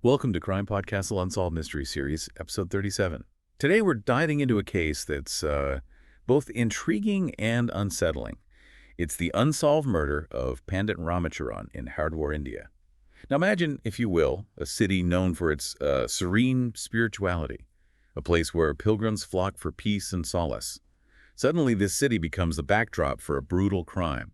Welcome to Crime Podcast's Unsolved Mystery Series, Episode 37. Today we're diving into a case that's both intriguing and unsettling. It's the unsolved murder of Pandit Ramacharan in Haridwar, India. Now imagine, if you will, a city known for its serene spirituality, a place where pilgrims flock for peace and solace. Suddenly this city becomes the backdrop for a brutal crime.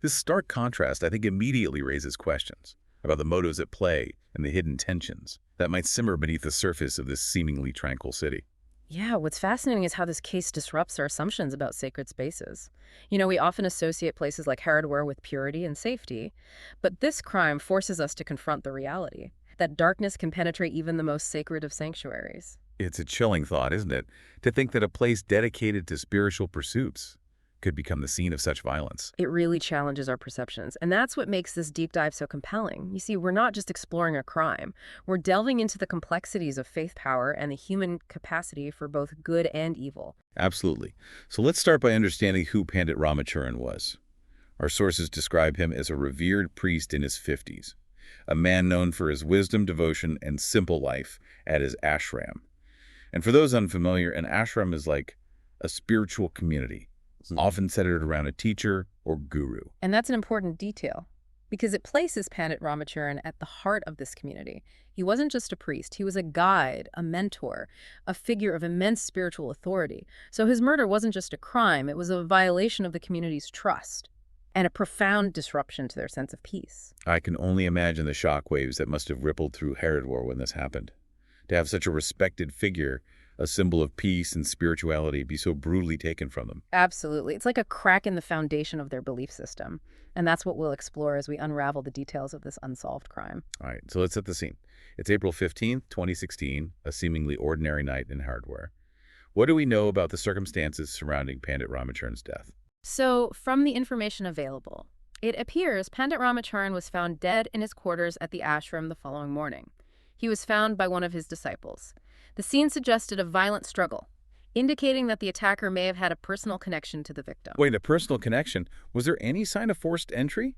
This stark contrast, I think, immediately raises questions about the motives at play and the hidden tensions that might simmer beneath the surface of this seemingly tranquil city. Yeah, what's fascinating is how this case disrupts our assumptions about sacred spaces. We often associate places like Haridwar with purity and safety, but this crime forces us to confront the reality that darkness can penetrate even the most sacred of sanctuaries. It's a chilling thought, isn't it, to think that a place dedicated to spiritual pursuits could become the scene of such violence. It really challenges our perceptions, and that's what makes this deep dive so compelling. You see, we're not just exploring a crime. We're delving into the complexities of faith power and the human capacity for both good and evil. Absolutely. So let's start by understanding who Pandit Ramacharan was. Our sources describe him as a revered priest in his 50s, a man known for his wisdom, devotion, and simple life at his ashram. And for those unfamiliar, an ashram is like a spiritual community, often centered around a teacher or guru. And that's an important detail, because it places Pandit Ramacharan at the heart of this community. He wasn't just a priest, he was a guide, a mentor, a figure of immense spiritual authority. So his murder wasn't just a crime, it was a violation of the community's trust and a profound disruption to their sense of peace. I can only imagine the shockwaves that must have rippled through Haridwar when this happened. To have such a respected figure, a symbol of peace and spirituality, be so brutally taken from them. Absolutely. It's like a crack in the foundation of their belief system. And that's what we'll explore as we unravel the details of this unsolved crime. All right, so let's set the scene. It's April 15th, 2016, a seemingly ordinary night in Haridwar. What do we know about the circumstances surrounding Pandit Ramacharan's death? So, from the information available, it appears Pandit Ramacharan was found dead in his quarters at the ashram the following morning. He was found by one of his disciples. The scene suggested a violent struggle, indicating that the attacker may have had a personal connection to the victim. Wait, a personal connection? Was there any sign of forced entry?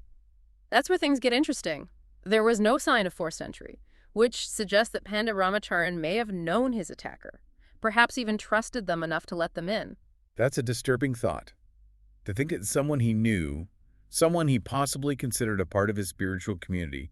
That's where things get interesting. There was no sign of forced entry, which suggests that Pandit Ramacharan may have known his attacker, perhaps even trusted them enough to let them in. That's a disturbing thought. To think that someone he knew, someone he possibly considered a part of his spiritual community,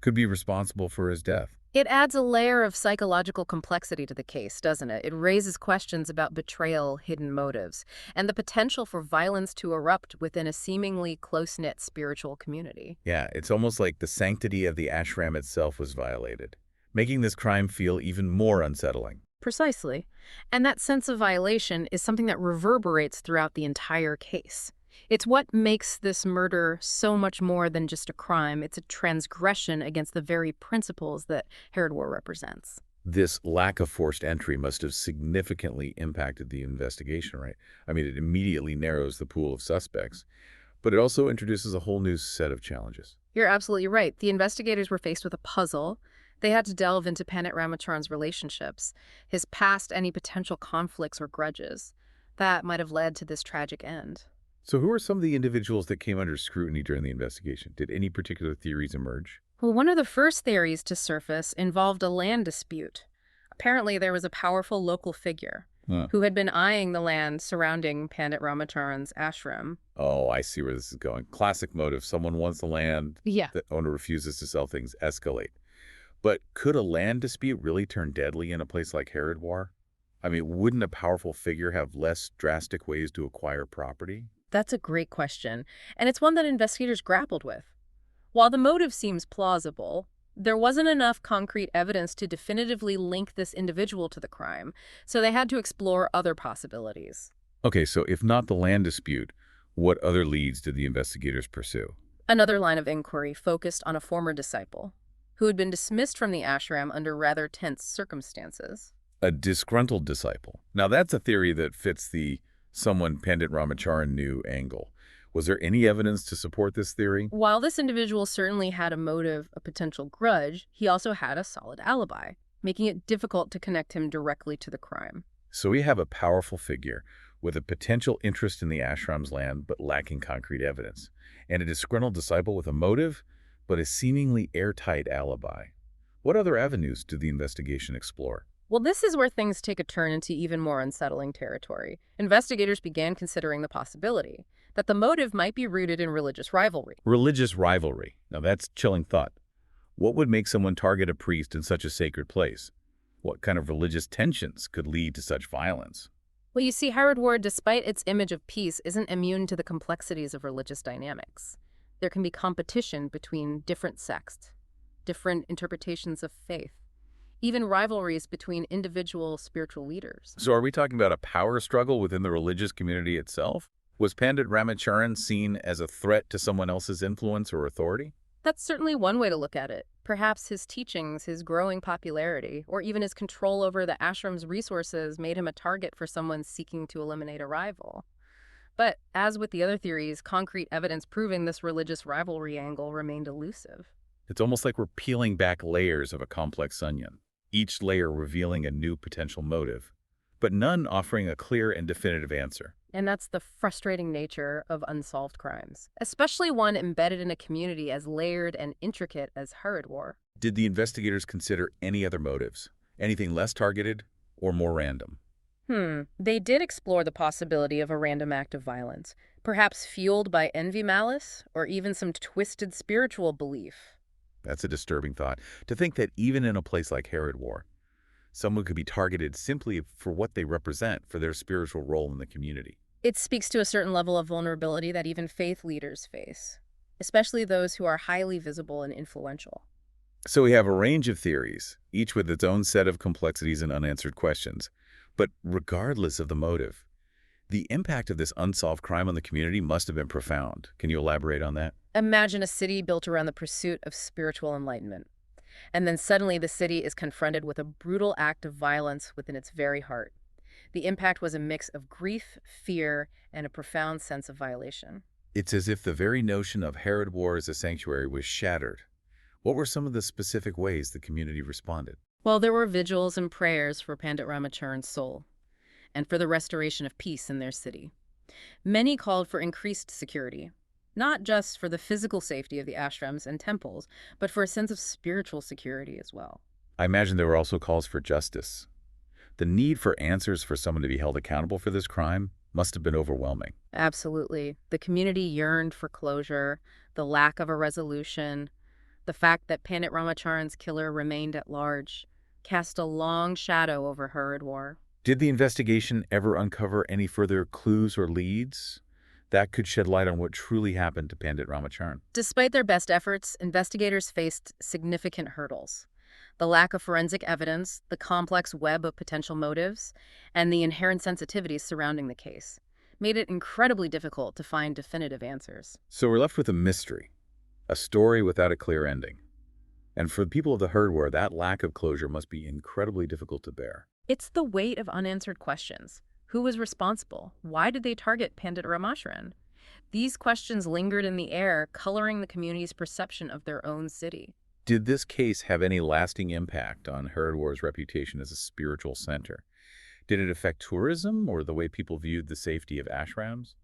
could be responsible for his death. It adds a layer of psychological complexity to the case, doesn't it? It raises questions about betrayal, hidden motives, and the potential for violence to erupt within a seemingly close-knit spiritual community. Yeah, it's almost like the sanctity of the ashram itself was violated, making this crime feel even more unsettling. Precisely. And that sense of violation is something that reverberates throughout the entire case. It's what makes this murder so much more than just a crime. It's a transgression against the very principles that Haridwar represents. This lack of forced entry must have significantly impacted the investigation, right? I mean, it immediately narrows the pool of suspects, but it also introduces a whole new set of challenges. You're absolutely right. The investigators were faced with a puzzle. They had to delve into Pandit Ramacharan's relationships, his past, any potential conflicts or grudges that might have led to this tragic end. So who are some of the individuals that came under scrutiny during the investigation? Did any particular theories emerge? Well, one of the first theories to surface involved a land dispute. Apparently, there was a powerful local figure who had been eyeing the land surrounding Pandit Ramacharan's ashram. Oh, I see where this is going. Classic motive. Someone wants the land. Yeah. The owner refuses to sell things. Escalate. But could a land dispute really turn deadly in a place like Haridwar? I mean, wouldn't a powerful figure have less drastic ways to acquire property? That's a great question, and it's one that investigators grappled with. While the motive seems plausible, there wasn't enough concrete evidence to definitively link this individual to the crime, so they had to explore other possibilities. Okay, so if not the land dispute, what other leads did the investigators pursue? Another line of inquiry focused on a former disciple who had been dismissed from the ashram under rather tense circumstances. A disgruntled disciple. Now that's a theory that fits the someone Pandit Ramacharan knew angle. Was there any evidence to support this theory? While this individual certainly had a motive, a potential grudge, he also had a solid alibi, making it difficult to connect him directly to the crime. So we have a powerful figure with a potential interest in the ashram's land but lacking concrete evidence, and a disgruntled disciple with a motive but a seemingly airtight alibi. What other avenues do the investigation explore? Well, this is where things take a turn into even more unsettling territory. Investigators began considering the possibility that the motive might be rooted in religious rivalry. Religious rivalry. Now that's chilling thought. What would make someone target a priest in such a sacred place? What kind of religious tensions could lead to such violence? Well, you see, Haridwar, despite its image of peace, isn't immune to the complexities of religious dynamics. There can be competition between different sects, different interpretations of faith, even rivalries between individual spiritual leaders. So are we talking about a power struggle within the religious community itself? Was Pandit Ramacharan seen as a threat to someone else's influence or authority? That's certainly one way to look at it. Perhaps his teachings, his growing popularity, or even his control over the ashram's resources made him a target for someone seeking to eliminate a rival. But as with the other theories, concrete evidence proving this religious rivalry angle remained elusive. It's almost like we're peeling back layers of a complex onion, each layer revealing a new potential motive, but none offering a clear and definitive answer. And that's the frustrating nature of unsolved crimes, especially one embedded in a community as layered and intricate as Haridwar. Did the investigators consider any other motives? Anything less targeted or more random? They did explore the possibility of a random act of violence, perhaps fueled by envy, malice, or even some twisted spiritual belief. That's a disturbing thought. To think that even in a place like Haridwar, someone could be targeted simply for what they represent, for their spiritual role in the community. It speaks to a certain level of vulnerability that even faith leaders face, especially those who are highly visible and influential. So we have a range of theories, each with its own set of complexities and unanswered questions. But regardless of the motive, the impact of this unsolved crime on the community must have been profound. Can you elaborate on that? Imagine a city built around the pursuit of spiritual enlightenment. And then suddenly the city is confronted with a brutal act of violence within its very heart. The impact was a mix of grief, fear, and a profound sense of violation. It's as if the very notion of Haridwar as a sanctuary was shattered. What were some of the specific ways the community responded? Well, there were vigils and prayers for Pandit Ramacharan's soul, and for the restoration of peace in their city. Many called for increased security, not just for the physical safety of the ashrams and temples, but for a sense of spiritual security as well. I imagine there were also calls for justice. The need for answers for someone to be held accountable for this crime must have been overwhelming. Absolutely. The community yearned for closure, the lack of a resolution, the fact that Pandit Ramacharan's killer remained at large, cast a long shadow over Haridwar. Did the investigation ever uncover any further clues or leads that could shed light on what truly happened to Pandit Ramacharan? Despite their best efforts, investigators faced significant hurdles. The lack of forensic evidence, the complex web of potential motives, and the inherent sensitivities surrounding the case made it incredibly difficult to find definitive answers. So we're left with a mystery, a story without a clear ending. And for the people of the Haridwar, that lack of closure must be incredibly difficult to bear. It's the weight of unanswered questions. Who was responsible? Why did they target Pandit Ramacharan? These questions lingered in the air, coloring the community's perception of their own city. Did this case have any lasting impact on Haridwar's reputation as a spiritual center? Did it affect tourism or the way people viewed the safety of ashrams?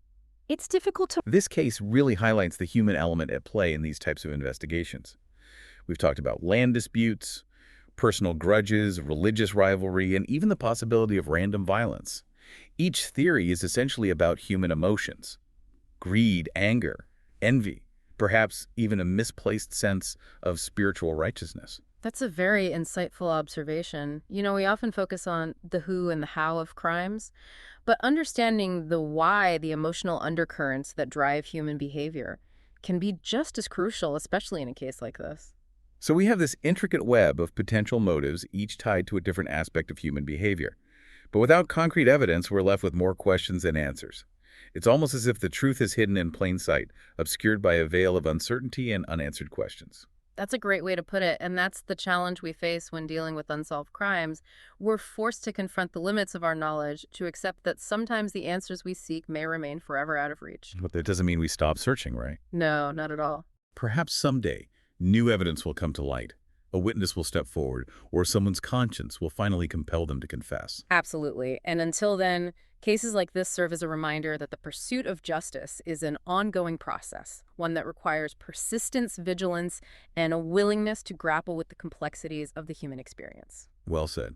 It's difficult to... This case really highlights the human element at play in these types of investigations. We've talked about land disputes, personal grudges, religious rivalry, and even the possibility of random violence. Each theory is essentially about human emotions: greed, anger, envy, perhaps even a misplaced sense of spiritual righteousness. That's a very insightful observation. We often focus on the who and the how of crimes, but understanding the why, the emotional undercurrents that drive human behavior, can be just as crucial, especially in a case like this. So we have this intricate web of potential motives, each tied to a different aspect of human behavior. But without concrete evidence, we're left with more questions than answers. It's almost as if the truth is hidden in plain sight, obscured by a veil of uncertainty and unanswered questions. That's a great way to put it, and that's the challenge we face when dealing with unsolved crimes. We're forced to confront the limits of our knowledge, to accept that sometimes the answers we seek may remain forever out of reach. But that doesn't mean we stop searching, right? No, not at all. Perhaps someday, new evidence will come to light, A witness will step forward, or someone's conscience will finally compel them to confess. Absolutely. And until then, cases like this serve as a reminder that the pursuit of justice is an ongoing process, one that requires persistence, vigilance, and a willingness to grapple with the complexities of the human experience. Well said.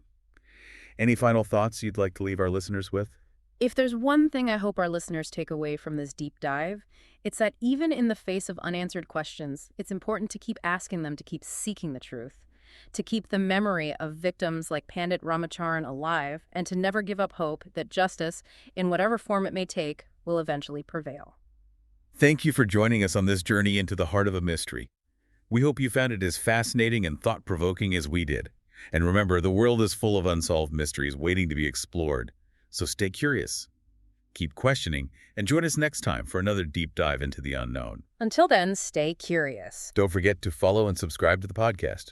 Any final thoughts you'd like to leave our listeners with? If there's one thing I hope our listeners take away from this deep dive, it's that even in the face of unanswered questions, it's important to keep asking them, to keep seeking the truth, to keep the memory of victims like Pandit Ramacharan alive, and to never give up hope that justice, in whatever form it may take, will eventually prevail. Thank you for joining us on this journey into the heart of a mystery. We hope you found it as fascinating and thought-provoking as we did. And remember, the world is full of unsolved mysteries waiting to be explored. So stay curious, keep questioning, and join us next time for another deep dive into the unknown. Until then, stay curious. Don't forget to follow and subscribe to the podcast.